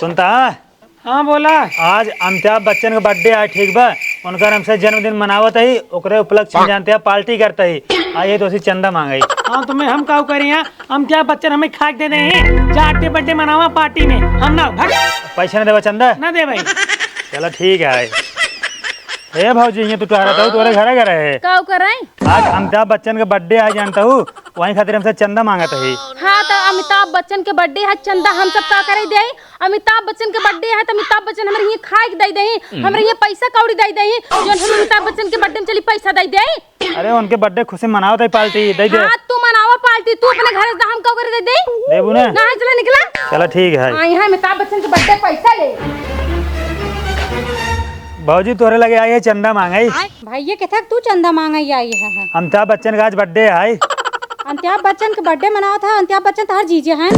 सुनता। हाँ बोला। आज अमिताभ बच्चन का बर्थडे है, ठीक बा। उनका हमसे जन्मदिन मनावत है, ओकरे उपलक्ष्य में जानते हैं पार्टी करता है। आइए तो उसी चंदा मांगे। हाँ तुम्हें हम काउ करी हैं, हम क्या बच्चन हमें खा के दे हैं, जाटे बर्थडे मनावा पार्टी में हम ना भाग। पैसा नहीं देवा चंदा? ना दे भाई। चलो ठीक है। ए भौजी ये तू टहरा था तुम्हारे घर घर है। काउ कराई। आज अमिताभ बच्चन का बर्थडे है जानता हूँ, वहीं खातिर हमसे चंदा मांगत है। हाँ तो अमिताभ बच्चन के बर्थडे है, चंदा हम सब का करे दे। अमिताभ बच्चन के बर्थडे है तो अमिताभ बच्चन हमारे ये खाए के दे दे, हमारे ये पैसा कौड़ी दे दे, जो हम अमिताभ बच्चन के बर्थडे में चली पैसा दे दे। अरे उनके बर्थडे खुशी मनाओ तो पार्टी दे दे। हाँ तू मनावा पार्टी, तू अपने घर से हम काउ करे दे दे। देबू ना? ना चला निकला। चलो ठीक है। हाँ यहाँ अमिताभ बच्चन के बर्थडे पैसा ले। भौजी तोरे लगे आई है चंदा मांगाई। भाई ये कहता तू चंदा मांगा ही आई है। अमिताभ बच्चन का आज बर्थडे है। अमिताभ बच्चन का बर्थडे मनाओ था। अमिताभ बच्चन तो हर जीजे हैं।